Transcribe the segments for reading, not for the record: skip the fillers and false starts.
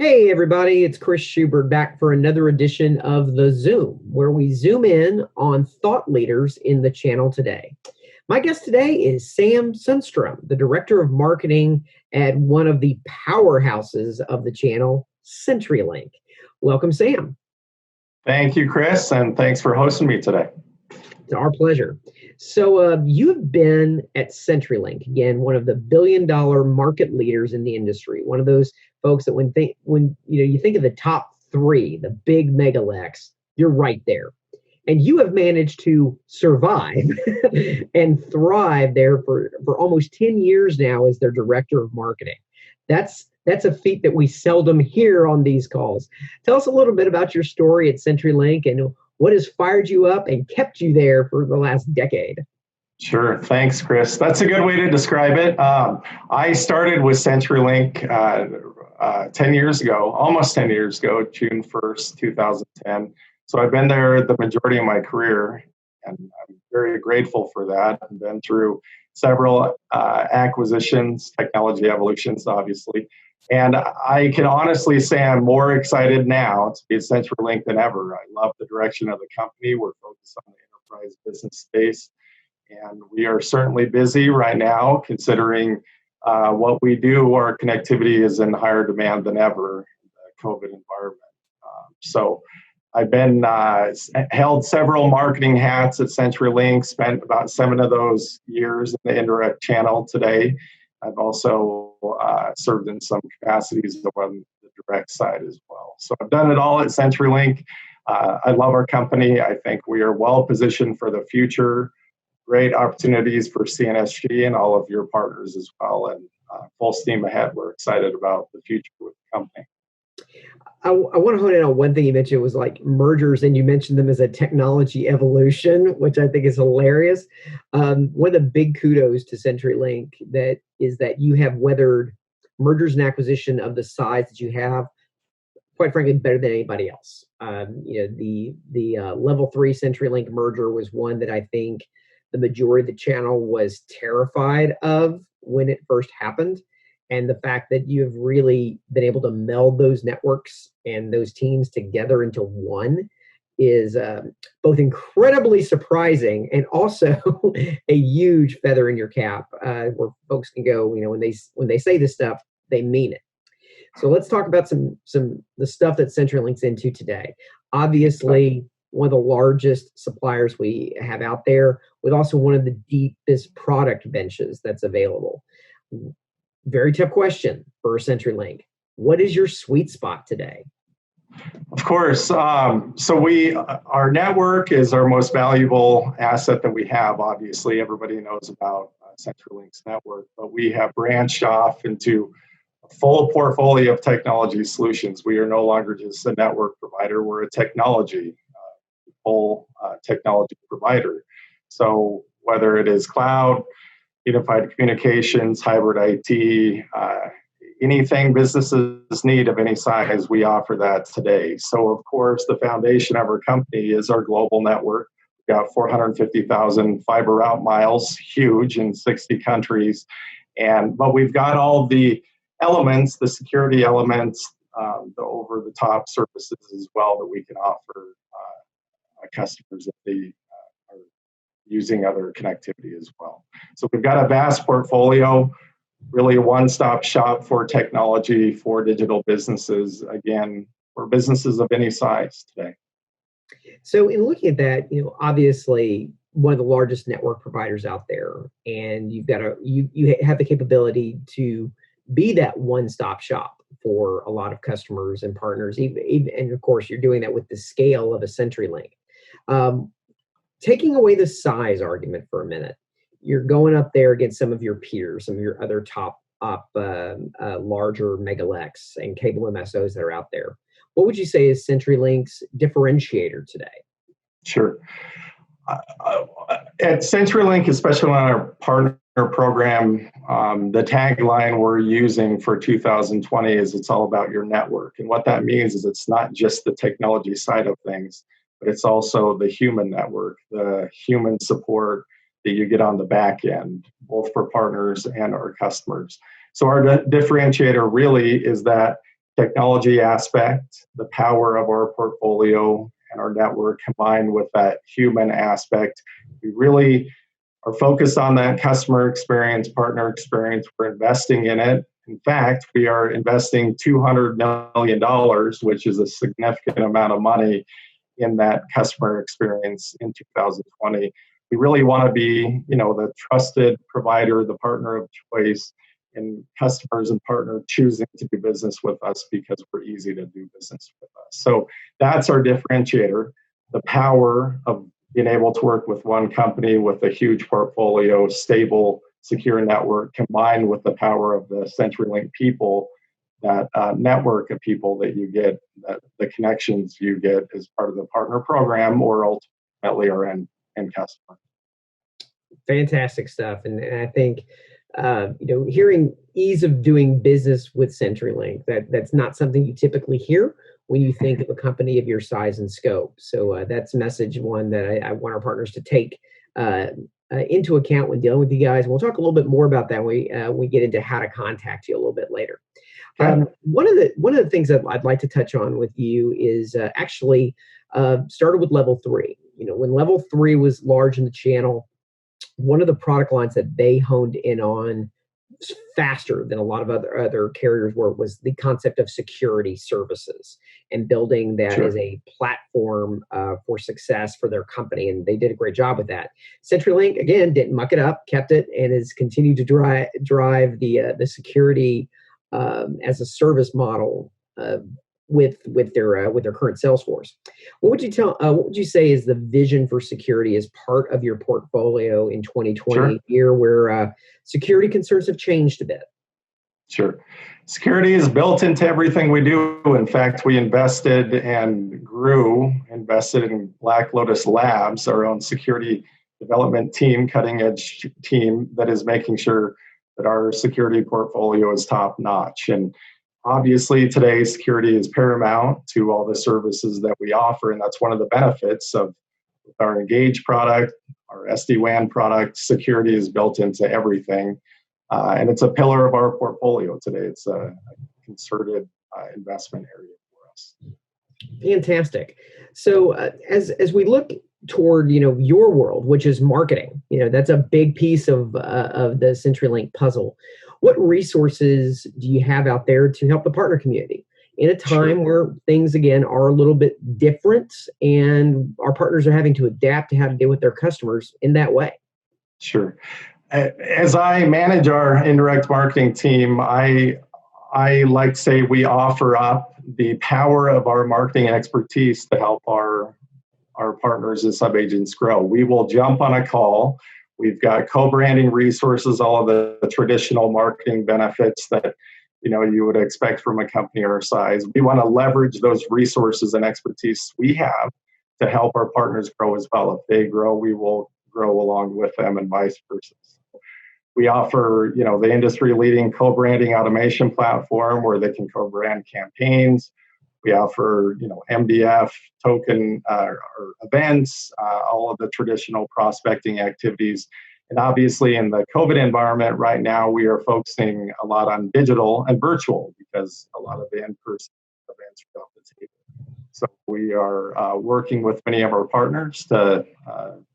Hey everybody, it's Chris Shubert back for another edition of the Zoom, where we zoom in on thought leaders in the channel today. My guest today is Sam Sundstrom, the Director of Marketing at one of the powerhouses of the channel, CenturyLink. Welcome, Sam. Thank you, Chris, and thanks for hosting me today. It's our pleasure. So you've been at CenturyLink, again, one of the billion-dollar market leaders in the industry. One of those folks that when you think of the top three, the big megalex, you're right there. And you have managed to survive and thrive there for almost 10 years now as their director of marketing. That's a feat that we seldom hear on these calls. Tell us a little bit about your story at CenturyLink and what has fired you up and kept you there for the last decade. Sure. Thanks, Chris. That's a good way to describe it. I started with CenturyLink 10 years ago, almost 10 years ago, June 1st, 2010. So I've been there the majority of my career, and I'm very grateful for that. I've been through several acquisitions, technology evolutions, obviously. And I can honestly say I'm more excited now to be at CenturyLink than ever. I love the direction of the company. We're focused on the enterprise business space. And we are certainly busy right now, considering what we do. Our connectivity is in higher demand than ever in the COVID environment. So I've been held several marketing hats at CenturyLink, spent about 7 of those years in the indirect channel today. I've also served in some capacities on the direct side as well. So I've done it all at CenturyLink. I love our company. I think we are well positioned for the future. Great opportunities for CNSG and all of your partners as well. And full steam ahead. We're excited about the future with the company. I want to hone in on one thing you mentioned was like mergers, and you mentioned them as a technology evolution, which I think is hilarious. One of the big kudos to CenturyLink is that you have weathered mergers and acquisition of the size that you have, quite frankly, better than anybody else. The level 3 CenturyLink merger was one that I think the majority of the channel was terrified of when it first happened. And the fact that you have really been able to meld those networks and those teams together into one is both incredibly surprising and also a huge feather in your cap, where folks can go, when they say this stuff, they mean it. So let's talk about the stuff that CenturyLink's into today. Obviously, one of the largest suppliers we have out there, with also one of the deepest product benches that's available. Very tough question for CenturyLink. What is your sweet spot today? Of course. Our network is our most valuable asset that we have. Obviously, everybody knows about CenturyLink's network, but we have branched off into a full portfolio of technology solutions. We are no longer just a network provider. We're a full technology provider. So whether it is cloud, unified communications, hybrid IT, anything businesses need of any size, we offer that today. So of course, the foundation of our company is our global network. We've got 450,000 fiber route miles, huge in 60 countries. But we've got all the elements, the security elements, the over-the-top services as well that we can offer our customers if they are using other connectivity as well. So we've got a vast portfolio, really a one-stop shop for technology, for digital businesses, again, for businesses of any size today. So in looking at that, obviously one of the largest network providers out there, and you have the capability to be that one-stop shop for a lot of customers and partners, and of course you're doing that with the scale of a CenturyLink. Taking away the size argument for a minute, you're going up there against some of your peers, some of your other top larger megalex and cable MSOs that are out there. What would you say is CenturyLink's differentiator today? Sure. At CenturyLink, especially on our partner program, the tagline we're using for 2020 is it's all about your network. And what that means is it's not just the technology side of things, but it's also the human network, the human support that you get on the back end, both for partners and our customers. So our differentiator really is that technology aspect, the power of our portfolio and our network combined with that human aspect. We really are focused on that customer experience, partner experience. We're investing in it. In fact, we are investing $200 million, which is a significant amount of money in that customer experience in 2020. We really want to be, the trusted provider, the partner of choice, and customers and partners choosing to do business with us because we're easy to do business with us. So that's our differentiator, the power of being able to work with one company with a huge portfolio, stable, secure network, combined with the power of the CenturyLink people, that network of people that you get, the connections you get as part of the partner program or ultimately our end customer. Fantastic stuff. And I think, hearing ease of doing business with CenturyLink, that's not something you typically hear when you think of a company of your size and scope. So that's message one that I want our partners to take into account when dealing with you guys. We'll talk a little bit more about that when we get into how to contact you a little bit later. Okay. One of the things that I'd like to touch on with you is actually started with level 3. When level 3 was large in the channel, one of the product lines that they honed in on faster than a lot of other carriers was the concept of security services and building that as a platform for success for their company. And they did a great job with that. CenturyLink, again, didn't muck it up, kept it, and has continued to drive the security as a service model with their current sales force. What would you say is the vision for security as part of your portfolio in 2020, year where security concerns have changed a bit? Sure. Security is built into everything we do. In fact, we invested in Black Lotus Labs, our own security development team, cutting edge team that is making sure that our security portfolio is top notch. And obviously, today, security is paramount to all the services that we offer, and that's one of the benefits of our Engage product, our SD-WAN product. Security is built into everything, and it's a pillar of our portfolio today. It's a concerted investment area for us. Fantastic. So as we look toward your world, which is marketing, that's a big piece of the CenturyLink puzzle. What resources do you have out there to help the partner community in a time where things, again, are a little bit different and our partners are having to adapt to how to deal with their customers in that way? Sure. As I manage our indirect marketing team, I like to say we offer up the power of our marketing expertise to help our partners and subagents grow. We will jump on a call. We've got co-branding resources, all of the traditional marketing benefits that you would expect from a company our size. We want to leverage those resources and expertise we have to help our partners grow as well. If they grow, we will grow along with them and vice versa. We offer, the industry-leading co-branding automation platform where they can co-brand campaigns. We offer, MDF, token or events, all of the traditional prospecting activities. And obviously in the COVID environment right now, we are focusing a lot on digital and virtual because a lot of the in-person events are off the table. So we are working with many of our partners to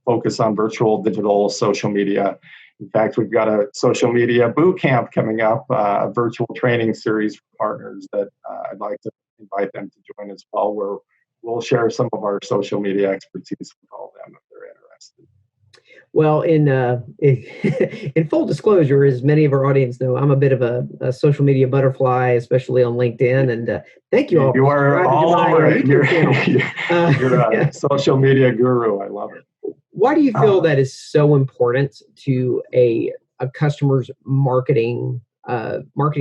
focus on virtual, digital, social media. In fact, we've got a social media boot camp coming up, a virtual training series for partners that I'd like to invite them to join as well, where we'll share some of our social media expertise with all of them if they're interested. Well, in full disclosure, as many of our audience know, I'm a bit of a social media butterfly, especially on LinkedIn. And thank you all. You are all over it. You're a social media guru. I love it. Why do you feel that is so important to a customer's marketing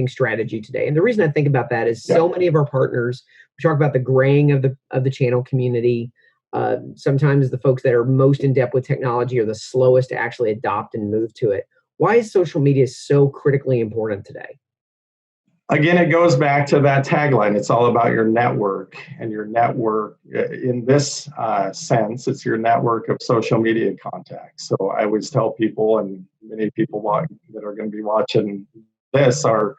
strategy today? And the reason I think about that is so many of our partners, we talk about the graying of the channel community. Sometimes the folks that are most in depth with technology are the slowest to actually adopt and move to it. Why is social media so critically important today? Again, it goes back to that tagline. It's all about your network, and your network in this sense, it's your network of social media contacts. So I always tell people, and many people that are going to be watching this are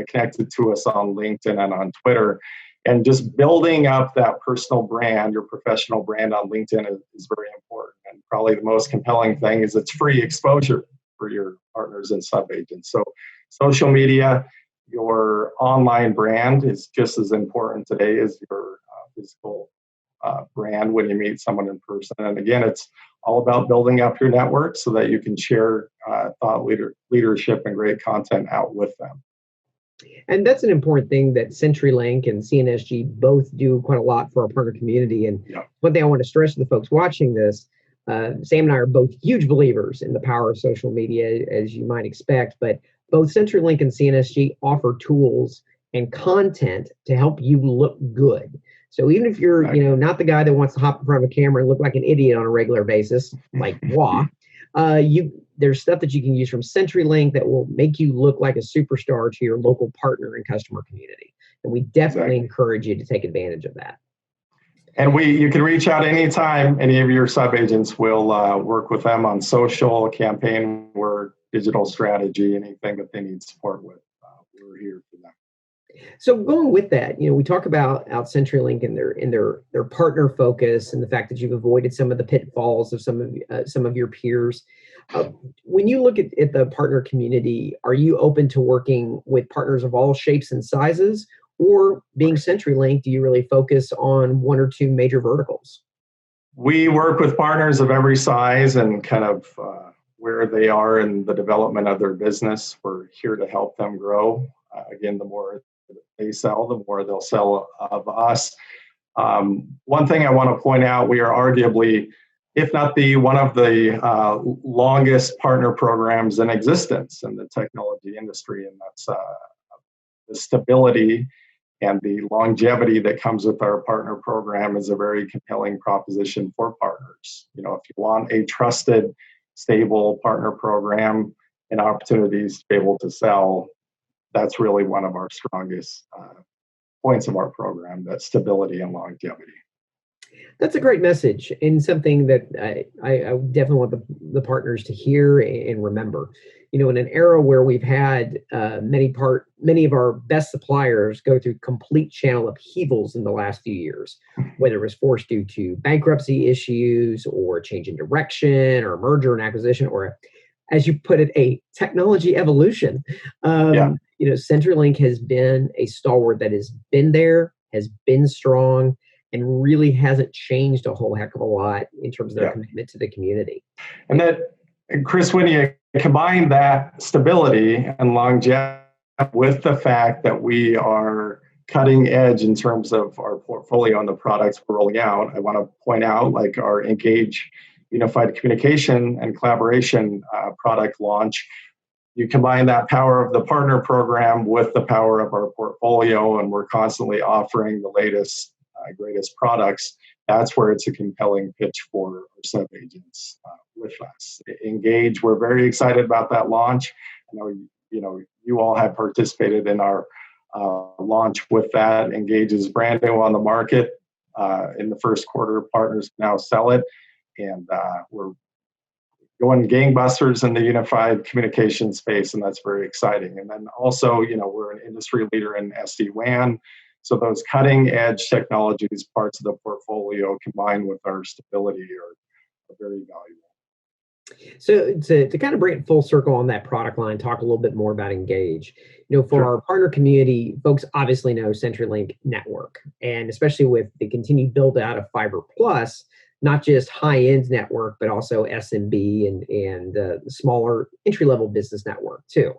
connected to us on LinkedIn and on Twitter. And just building up that personal brand, your professional brand on LinkedIn is very important. And probably the most compelling thing is it's free exposure for your partners and sub-agents. So social media, your online brand is just as important today as your physical brand when you meet someone in person. And again, it's all about building up your network so that you can share thought leadership and great content out with them. And that's an important thing that CenturyLink and CNSG both do quite a lot for our partner community. And one thing I want to stress to the folks watching this, Sam and I are both huge believers in the power of social media, as you might expect, but both CenturyLink and CNSG offer tools and content to help you look good. So even if you're, not the guy that wants to hop in front of a camera and look like an idiot on a regular basis, like there's stuff that you can use from CenturyLink that will make you look like a superstar to your local partner and customer community. And we definitely encourage you to take advantage of that. And you can reach out anytime. Any of your sub-agents will work with them on social, campaign work, digital strategy, anything that they need support with. We're here for them. So going with that, we talk about CenturyLink and their partner focus and the fact that you've avoided some of the pitfalls of some of your peers. When you look at the partner community, are you open to working with partners of all shapes and sizes, or being CenturyLink, do you really focus on one or two major verticals? We work with partners of every size and kind of where they are in the development of their business. We're here to help them grow. Again, the more they sell, the more they'll sell of us. One thing I want to point out, we are arguably, if not one of the longest partner programs in existence in the technology industry, and that's the stability and the longevity that comes with our partner program is a very compelling proposition for partners. If you want a trusted, stable partner program and opportunities to be able to sell, that's really one of our strongest points of our program, that stability and longevity. That's a great message, and something that I definitely want the partners to hear and remember. In an era where we've had many of our best suppliers go through complete channel upheavals in the last few years, whether it was forced due to bankruptcy issues or change in direction or merger and acquisition, or, as you put it, a technology evolution. CenturyLink has been a stalwart that has been there, has been strong, and really hasn't changed a whole heck of a lot in terms of their commitment to the community. And Chris, when you combine that stability and longevity with the fact that we are cutting edge in terms of our portfolio and the products we're rolling out, I want to point out, like our Engage Unified Communication and Collaboration product launch. You combine that power of the partner program with the power of our portfolio, and we're constantly offering the latest, greatest products. That's where it's a compelling pitch for our sub-agents with us. Engage, we're very excited about that launch. I know you all have participated in our launch with that. Engage is brand new on the market. In the first quarter, partners now sell it, and we're going gangbusters in the unified communication space, and that's very exciting. And then also, we're an industry leader in SD-WAN. So those cutting edge technologies, parts of the portfolio combined with our stability are very valuable. So to kind of bring it full circle on that product line, talk a little bit more about Engage. For our partner community, folks obviously know CenturyLink Network, and especially with the continued build out of Fiber Plus, not just high-end network, but also SMB and smaller entry-level business network too.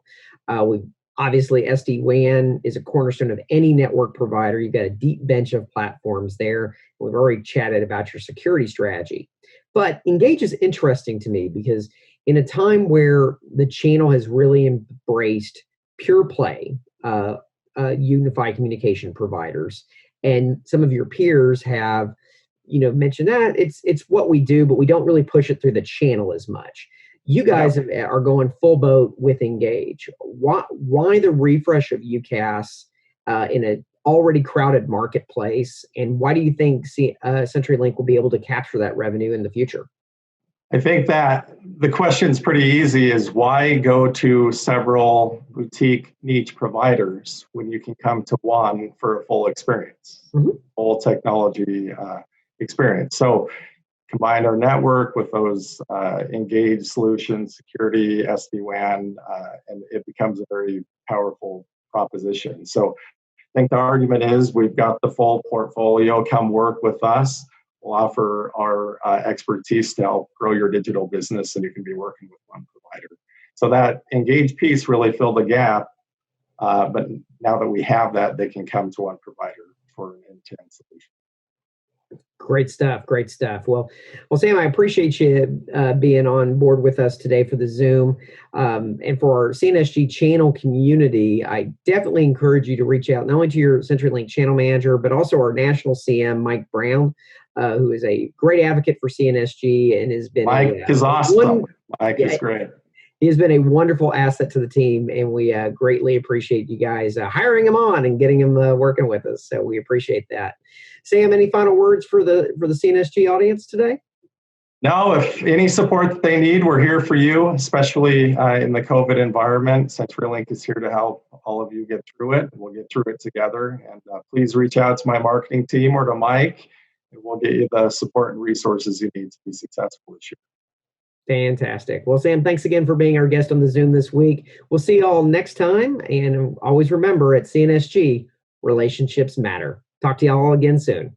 Obviously, SD-WAN is a cornerstone of any network provider. You've got a deep bench of platforms there. We've already chatted about your security strategy. But Engage is interesting to me because in a time where the channel has really embraced pure play unified communication providers, and some of your peers have mentioned that it's what we do, but we don't really push it through the channel as much. You guys are going full boat with Engage. Why the refresh of UCaaS in an already crowded marketplace, and why do you think CenturyLink will be able to capture that revenue in the future? I think that the question's pretty easy is why go to several boutique niche providers when you can come to one for a full experience, full technology experience. So combine our network with those engaged solutions, security, SD-WAN, and it becomes a very powerful proposition. So I think the argument is we've got the full portfolio, come work with us. We'll offer our expertise to help grow your digital business, and you can be working with one provider. So that engaged piece really filled the gap, but now that we have that, they can come to one provider for an end-to-end solution. Great stuff. Great stuff. Well, Sam, I appreciate you being on board with us today for the Zoom. And for our CNSG channel community, I definitely encourage you to reach out not only to your CenturyLink channel manager, but also our national CM, Mike Brown, who is a great advocate for CNSG and has been Mike is awesome. Mike is great. He has been a wonderful asset to the team, and we greatly appreciate you guys hiring him on and getting him working with us. So we appreciate that. Sam, any final words for the CNSG audience today? No, if any support that they need, we're here for you, especially in the COVID environment. CenturyLink is here to help all of you get through it. We'll get through it together. And please reach out to my marketing team or to Mike, and we'll get you the support and resources you need to be successful this year. Fantastic. Well, Sam, thanks again for being our guest on the Zoom this week. We'll see you all next time. And always remember, at CNSG, relationships matter. Talk to you all again soon.